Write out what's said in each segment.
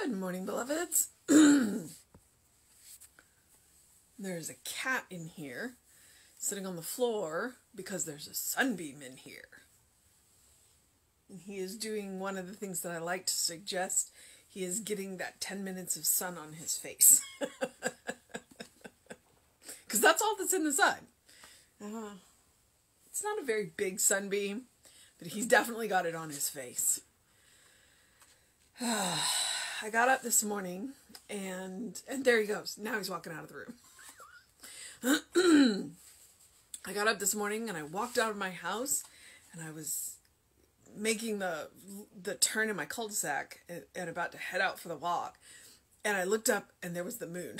Good morning, beloveds. There's a cat in here sitting on the floor because there's a sunbeam in here. And he is doing one of the things that I like to suggest. He is getting that 10 minutes of sun on his face. Because that's all that's in the sun. It's not a very big sunbeam, but he's definitely got it on his face. I got up this morning, and there he goes. Now he's walking out of the room. I got up this morning, and I walked out of my house, and I was making the turn in my cul-de-sac and about to head out for the walk. And I looked up, and there was the moon.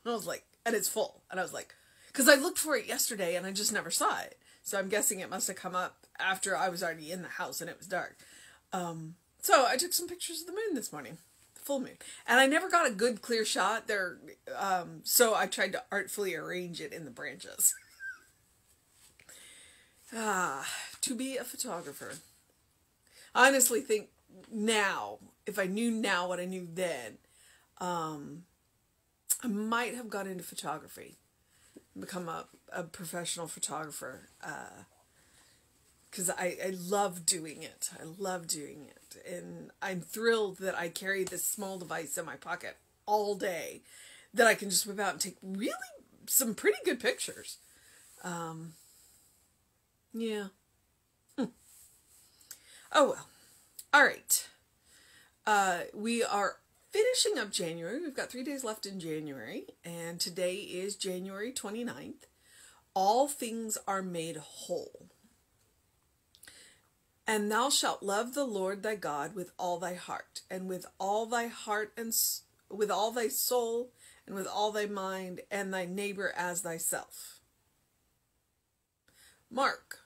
I was like, and it's full. And I was like, because I looked for it yesterday, and I just never saw it. So I'm guessing it must have come up after I was already in the house, and it was dark. So I took some pictures of the moon this morning. Full moon. And I never got a good clear shot there, so I tried to artfully arrange it in the branches. To be a photographer. I honestly think now, if I knew now what I knew then, I might have got into photography, become a professional photographer, because I love doing it. I love doing it. And I'm thrilled that I carry this small device in my pocket all day that I can just whip out and take really some pretty good pictures. Yeah. Oh well. All right. We are finishing up January. We've got 3 days left in January, and today is January 29th. All things are made whole. And thou shalt love the Lord thy God with all thy heart, and with all thy heart, and with all thy soul, and with all thy mind, and thy neighbor as thyself. Mark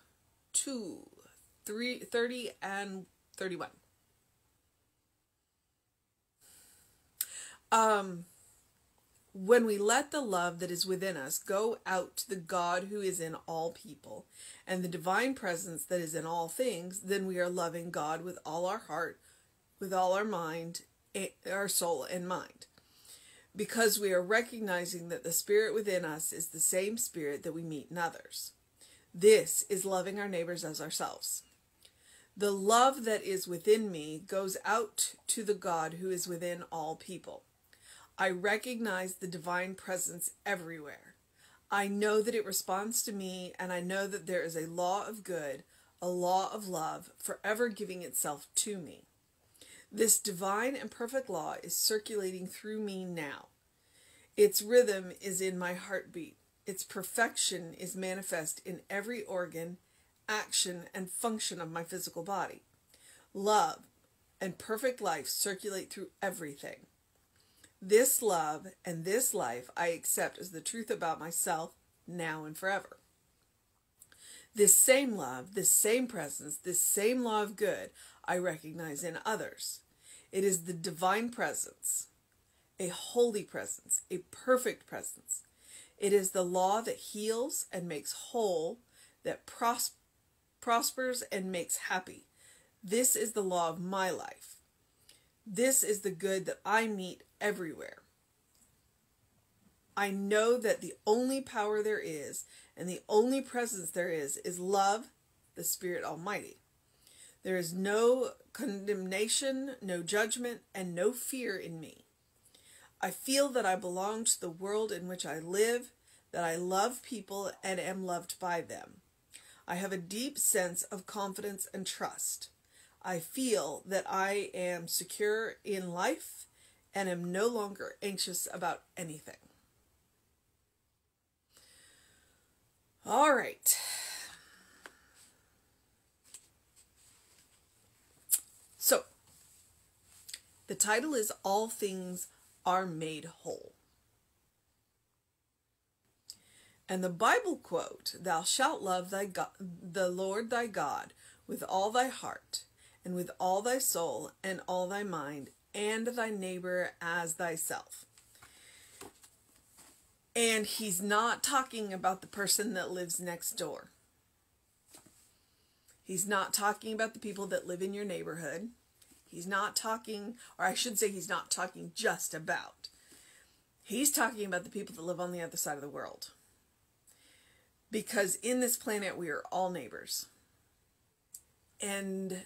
2:30 and 31. When we let the love that is within us go out to the God who is in all people and the divine presence that is in all things, then we are loving God with all our heart, with all our mind, our soul and mind. Because we are recognizing that the spirit within us is the same spirit that we meet in others. This is loving our neighbors as ourselves. The love that is within me goes out to the God who is within all people. I recognize the divine presence everywhere. I know that it responds to me, and I know that there is a law of good, a law of love, forever giving itself to me. This divine and perfect law is circulating through me now. Its rhythm is in my heartbeat. Its perfection is manifest in every organ, action, and function of my physical body. Love and perfect life circulate through everything. This love and this life I accept as the truth about myself now and forever. This same love, this same presence, this same law of good I recognize in others. It is the divine presence, a holy presence, a perfect presence. It is the law that heals and makes whole, that prospers and makes happy. This is the law of my life. This is the good that I meet everywhere. I know that the only power there is and the only presence there is love, the Spirit Almighty. There is no condemnation, no judgment, and no fear in me. I feel that I belong to the world in which I live, that I love people and am loved by them. I have a deep sense of confidence and trust. I feel that I am secure in life and am no longer anxious about anything. All right. So, the title is All Things Are Made Whole. And the Bible quote, thou shalt love the Lord thy God with all thy heart, and with all thy soul, and all thy mind, and thy neighbor as thyself. And he's not talking about the person that lives next door. He's not talking about the people that live in your neighborhood. He's not talking, or I should say he's not talking just about. He's talking about the people that live on the other side of the world. Because in this planet, we are all neighbors. And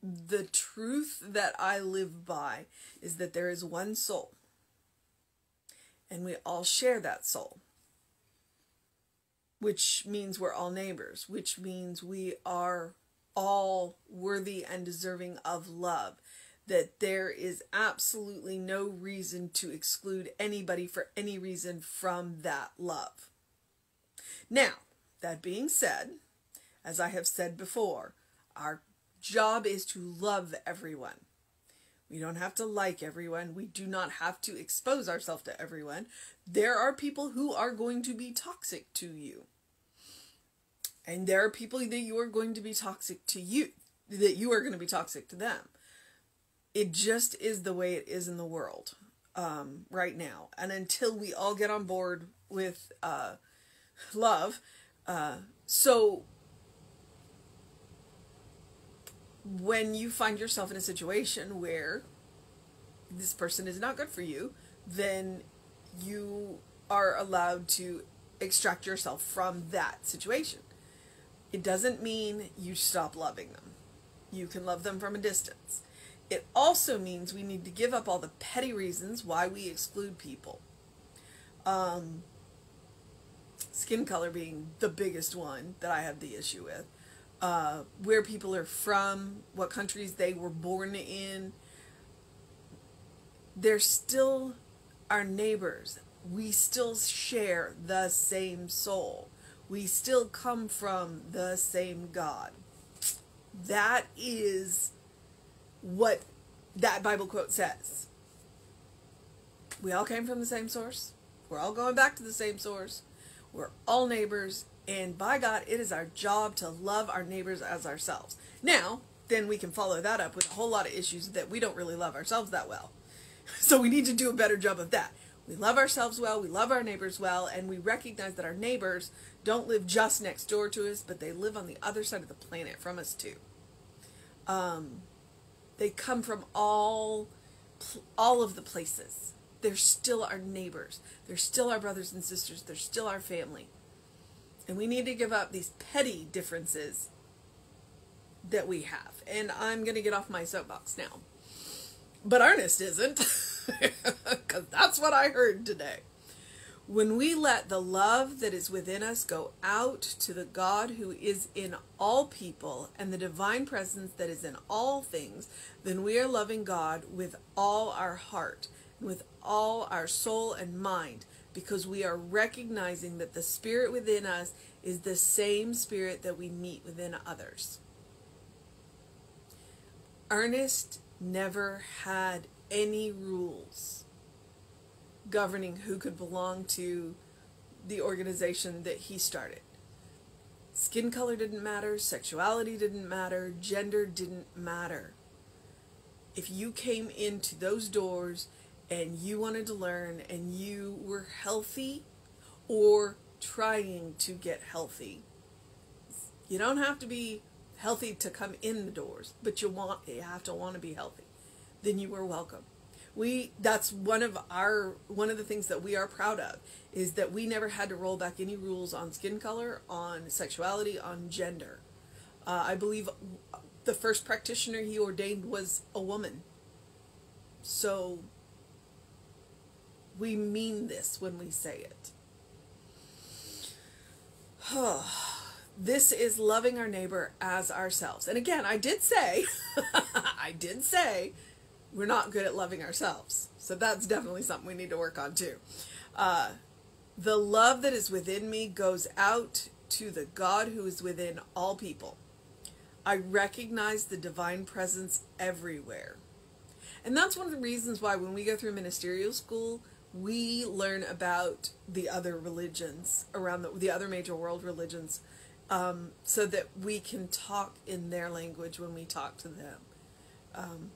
the truth that I live by is that there is one soul. And we all share that soul. Which means we're all neighbors. Which means we are all worthy and deserving of love. That there is absolutely no reason to exclude anybody for any reason from that love. Now, that being said, as I have said before, our job is to love everyone. We don't have to like everyone. We do not have to expose ourselves to everyone. There are people who are going to be toxic to you. And there are people that you are going to be toxic to you, that you are going to be toxic to them. It just is the way it is in the world right now. And until we all get on board with love. So when you find yourself in a situation where this person is not good for you, then you are allowed to extract yourself from that situation. It doesn't mean you stop loving them. You can love them from a distance. It also means we need to give up all the petty reasons why we exclude people. Skin color being the biggest one that I have the issue with. Where people are from, what countries they were born in. They're still our neighbors. We still share the same soul. We still come from the same God. That is what that Bible quote says. We all came from the same source. We're all going back to the same source. We're all neighbors. And by God, it is our job to love our neighbors as ourselves. Now, then we can follow that up with a whole lot of issues that we don't really love ourselves that well. So we need to do a better job of that. We love ourselves well, we love our neighbors well, and we recognize that our neighbors don't live just next door to us, but they live on the other side of the planet from us too. They come from all of the places. They're still our neighbors. They're still our brothers and sisters. They're still our family. And we need to give up these petty differences that we have. And I'm going to get off my soapbox now. But Ernest isn't. Because that's what I heard today. When we let the love that is within us go out to the God who is in all people and the divine presence that is in all things, then we are loving God with all our heart, with all our soul and mind, because we are recognizing that the spirit within us is the same spirit that we meet within others. Ernest never had any rules governing who could belong to the organization that he started. Skin color didn't matter, sexuality didn't matter, gender didn't matter. If you came into those doors and you wanted to learn and you were healthy or trying to get healthy, you don't have to be healthy to come in the doors, but you have to want to be healthy. Then you are welcome. That's one of the things that we are proud of, is that we never had to roll back any rules on skin color, on sexuality, on gender. I believe the first practitioner he ordained was a woman. So we mean this when we say it. This is loving our neighbor as ourselves. And again, I did say we're not good at loving ourselves. So that's definitely something we need to work on too. The love that is within me goes out to the God who is within all people. I recognize the divine presence everywhere. And that's one of the reasons why when we go through ministerial school, we learn about the other religions around the other major world religions, so that we can talk in their language when we talk to them.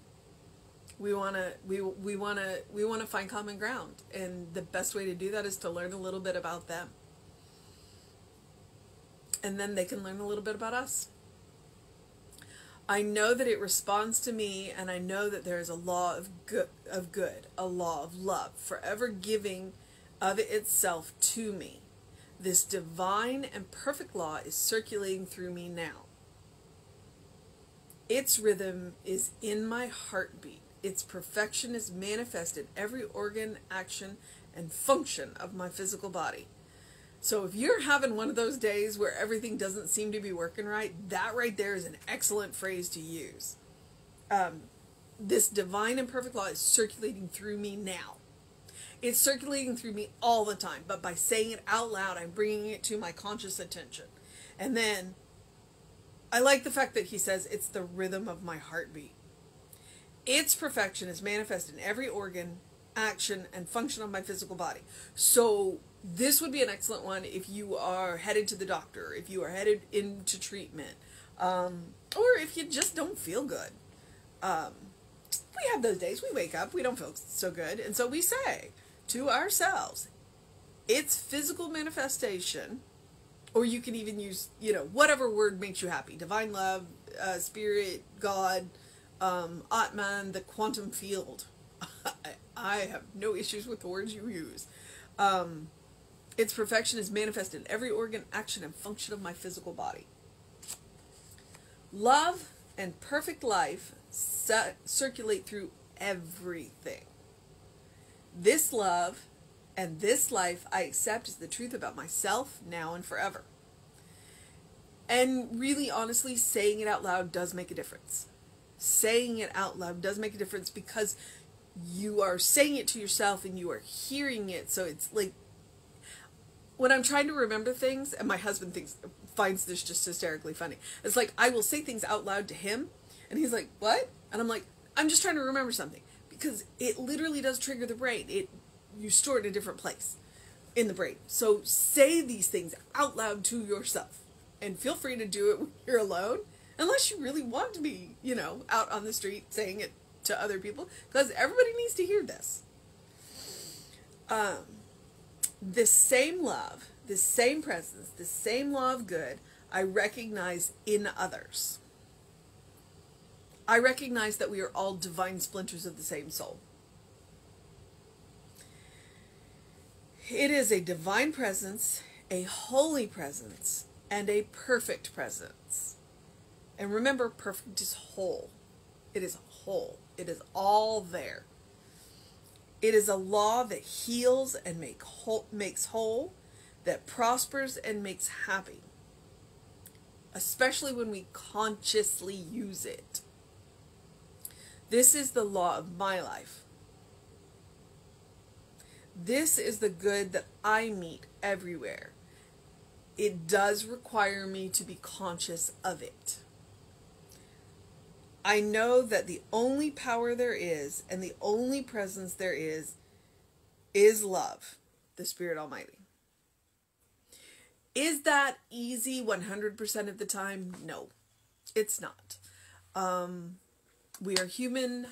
We want to find common ground, and the best way to do that is to learn a little bit about them, and then they can learn a little bit about us. I know that it responds to me, and I know that there is a law of good, a law of love, forever giving of itself to me. This divine and perfect law is circulating through me now. Its rhythm is in my heartbeat. Its perfection is manifested in every organ, action, and function of my physical body. So if you're having one of those days where everything doesn't seem to be working right, that right there is an excellent phrase to use. This divine and perfect law is circulating through me now. It's circulating through me all the time, but by saying it out loud, I'm bringing it to my conscious attention. And then, I like the fact that he says it's the rhythm of my heartbeat. Its perfection is manifested in every organ, action, and function of my physical body. So this would be an excellent one if you are headed to the doctor, if you are headed into treatment, or if you just don't feel good. We have those days. We wake up, we don't feel so good, and so we say to ourselves, its physical manifestation, or you can even use, whatever word makes you happy. Divine love, spirit, God, Atman, the quantum field. I have no issues with the words you use. Its perfection is manifested in every organ, action, and function of my physical body. Love and perfect life circulate through everything. This love and this life I accept as the truth about myself now and forever. And really, honestly, saying it out loud does make a difference. Saying it out loud does make a difference because you are saying it to yourself and you are hearing it. So it's like, when I'm trying to remember things, and my husband finds this just hysterically funny. It's like, I will say things out loud to him, and he's like, what? And I'm like, I'm just trying to remember something. Because it literally does trigger the brain. You store it in a different place in the brain. So say these things out loud to yourself. And feel free to do it when you're alone. Unless you really want to be, out on the street saying it to other people. Because everybody needs to hear this. This same love, this same presence, this same law of good, I recognize in others. I recognize that we are all divine splinters of the same soul. It is a divine presence, a holy presence, and a perfect presence. And remember, perfect is whole. It is whole. It is all there. It is a law that heals and makes whole, that prospers and makes happy, especially when we consciously use it. This is the law of my life. This is the good that I meet everywhere. It does require me to be conscious of it. I know that the only power there is and the only presence there is love, the Spirit Almighty. Is that easy 100% of the time? No, it's not. We are human,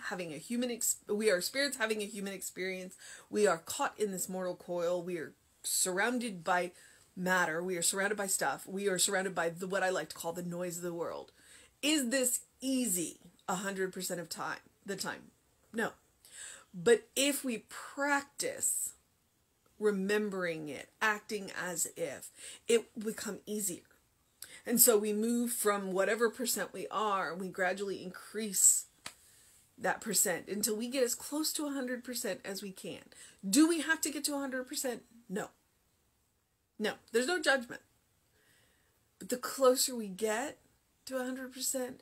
we are spirits having a human experience. We are caught in this mortal coil. We are surrounded by matter. We are surrounded by stuff. We are surrounded by what I like to call the noise of the world. Is this easy 100% of the time? No. But if we practice remembering it, acting as if, it will become easier. And so we move from whatever percent we are, and we gradually increase that percent until we get as close to 100% as we can. Do we have to get to 100%? No. No, there's no judgment. But the closer we get to 100%,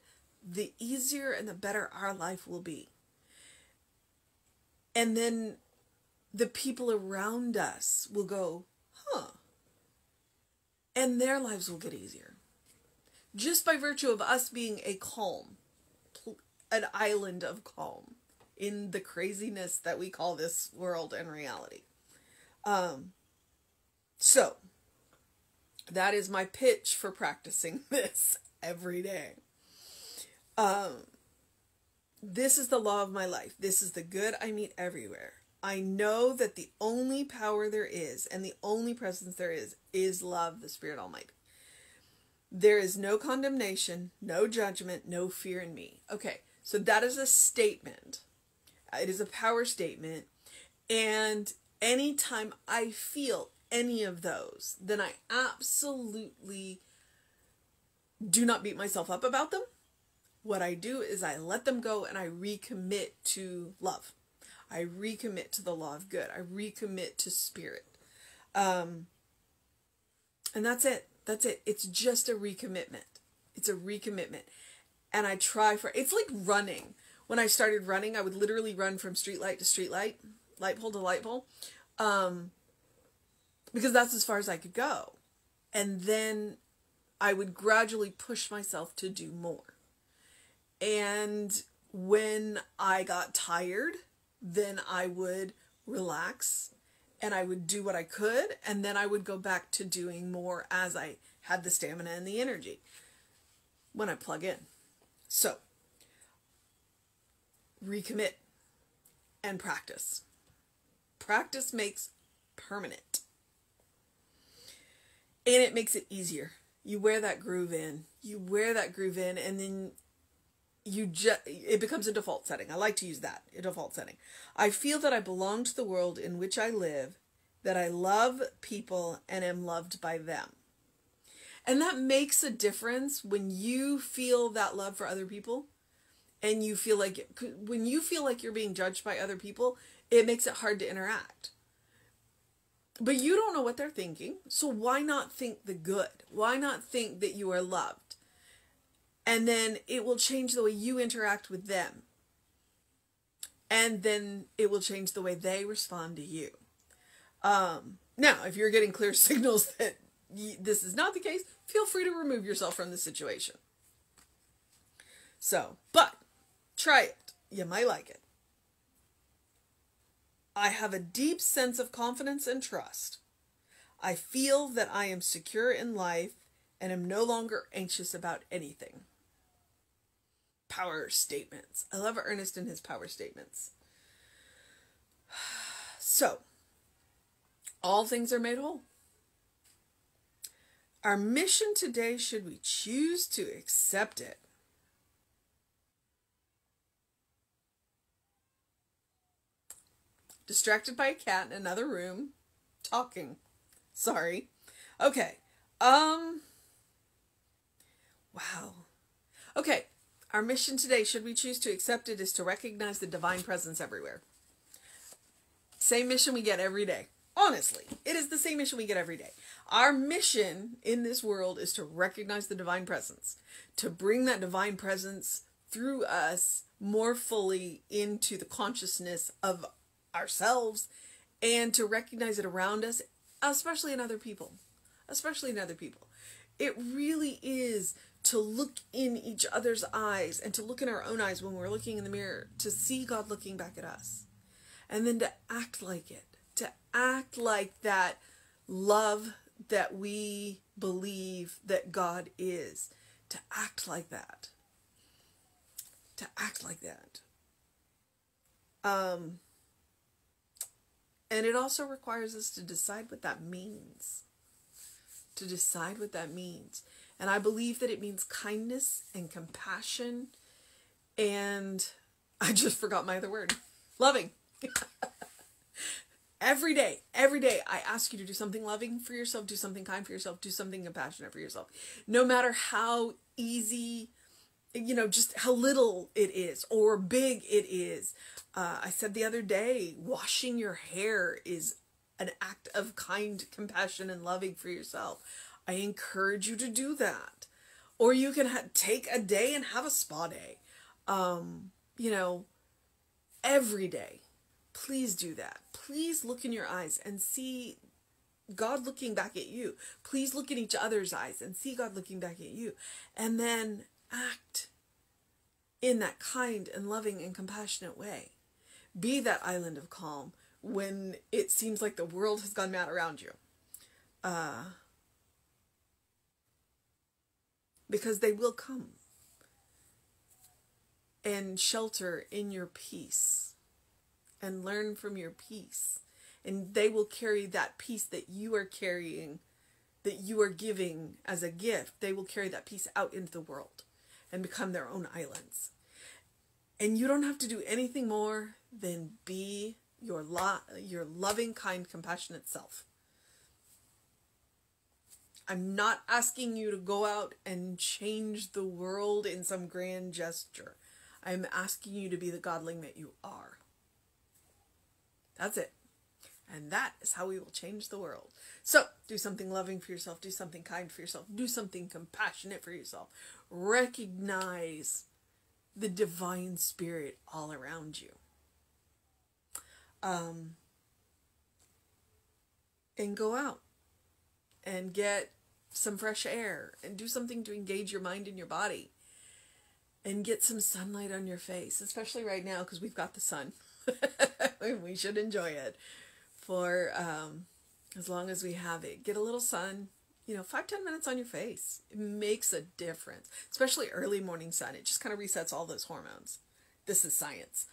the easier and the better our life will be. And then the people around us will go, huh. And their lives will get easier. Just by virtue of us being a calm, an island of calm in the craziness that we call this world and reality. So, that is my pitch for practicing this every day. This is the law of my life. This is the good I meet everywhere. I know that the only power there is and the only presence there is love, the Spirit Almighty. There is no condemnation, no judgment, no fear in me. Okay, so that is a statement. It is a power statement. And anytime I feel any of those, then I absolutely do not beat myself up about them. What I do is I let them go and I recommit to love. I recommit to the law of good. I recommit to spirit. And that's it. That's it. It's just a recommitment. It's a recommitment. And I try for, it's like running. When I started running, I would literally run from street light to street light pole to light pole. Because that's as far as I could go. And then I would gradually push myself to do more. And when I got tired, then I would relax and I would do what I could. And then I would go back to doing more as I had the stamina and the energy when I plug in. So, recommit and practice. Practice makes permanent. And it makes it easier. You wear that groove in. You wear that groove in, and then it becomes a default setting. I like to use that, a default setting. I feel that I belong to the world in which I live, that I love people and am loved by them. And that makes a difference when you feel that love for other people, and you feel like, when you feel like you're being judged by other people, it makes it hard to interact. But you don't know what they're thinking, so why not think the good? Why not think that you are loved? And then it will change the way you interact with them. And then it will change the way they respond to you. Now, if you're getting clear signals that this is not the case, feel free to remove yourself from the situation. So, but try it. You might like it. I have a deep sense of confidence and trust. I feel that I am secure in life and am no longer anxious about anything. Power statements. I love Ernest and his power statements. So, all things are made whole. Our mission today, should we choose to accept it, distracted by a cat in another room, talking. Sorry. Okay. Wow. Okay. Our mission today, should we choose to accept it, is to recognize the divine presence everywhere. Same mission we get every day. Honestly, it is the same mission we get every day. Our mission in this world is to recognize the divine presence, to bring that divine presence through us more fully into the consciousness of ourselves, and to recognize it around us, especially in other people. Especially in other people. It really is to look in each other's eyes and to look in our own eyes when we're looking in the mirror, to see God looking back at us. And then to act like it. To act like that love that we believe that God is. To act like that. To act like that. And it also requires us to decide what that means. To decide what that means. And I believe that it means kindness and compassion. And I just forgot my other word. Loving. Every day, I ask you to do something loving for yourself, do something kind for yourself, do something compassionate for yourself. No matter how easy, just how little it is or big it is. I said the other day, washing your hair is an act of kind compassion and loving for yourself. I encourage you to do that. Or you can take a day and have a spa day. Every day. Please do that. Please look in your eyes and see God looking back at you. Please look in each other's eyes and see God looking back at you. And then act in that kind and loving and compassionate way. Be that island of calm when it seems like the world has gone mad around you. Because they will come and shelter in your peace and learn from your peace. And they will carry that peace that you are carrying, that you are giving as a gift, they will carry that peace out into the world and become their own islands. And you don't have to do anything more than be your loving, kind, compassionate self. I'm not asking you to go out and change the world in some grand gesture. I'm asking you to be the godling that you are. That's it. And that is how we will change the world. So, do something loving for yourself. Do something kind for yourself. Do something compassionate for yourself. Recognize the divine spirit all around you. And go out and get some fresh air and do something to engage your mind and your body and get some sunlight on your face, especially right now because we've got the sun. We should enjoy it for as long as we have it. Get a little sun, 5-10 minutes on your face. It makes a difference, especially early morning sun. It just kind of resets all those hormones. This is science.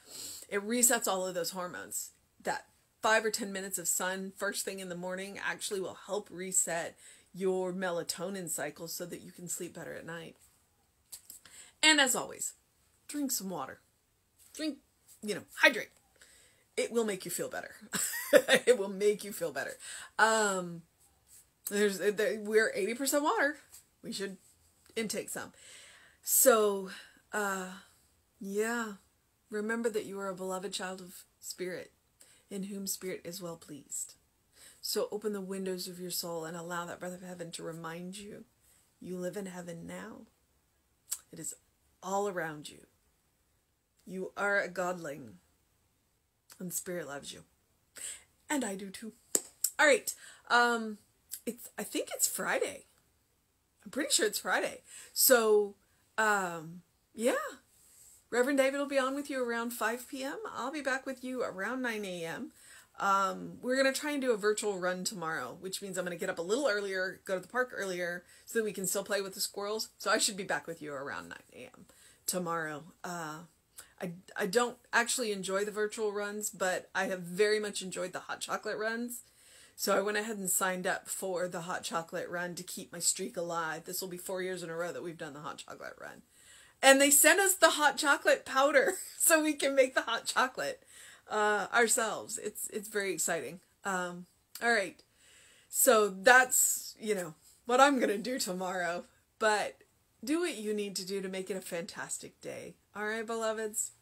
It resets all of those hormones. That 5 or 10 minutes of sun first thing in the morning actually will help reset your melatonin cycle so that you can sleep better at night. And as always, drink some water. Drink, hydrate. It will make you feel better. It will make you feel better. We're 80% water. We should intake some. So, remember that you are a beloved child of Spirit, in whom Spirit is well pleased. So open the windows of your soul and allow that breath of heaven to remind you, you live in heaven now. It is all around you. You are a godling, and Spirit loves you. And I do too. All right. I think it's Friday. I'm pretty sure it's Friday. So, Reverend David will be on with you around 5 p.m. I'll be back with you around 9 a.m. We're going to try and do a virtual run tomorrow, which means I'm going to get up a little earlier, go to the park earlier, so that we can still play with the squirrels. So I should be back with you around 9 a.m. tomorrow. I don't actually enjoy the virtual runs, but I have very much enjoyed the hot chocolate runs. So I went ahead and signed up for the hot chocolate run to keep my streak alive. This will be 4 years in a row that we've done the hot chocolate run. And they sent us the hot chocolate powder so we can make the hot chocolate ourselves. It's very exciting. All right. So that's, what I'm going to do tomorrow. But do what you need to do to make it a fantastic day. All right, beloveds?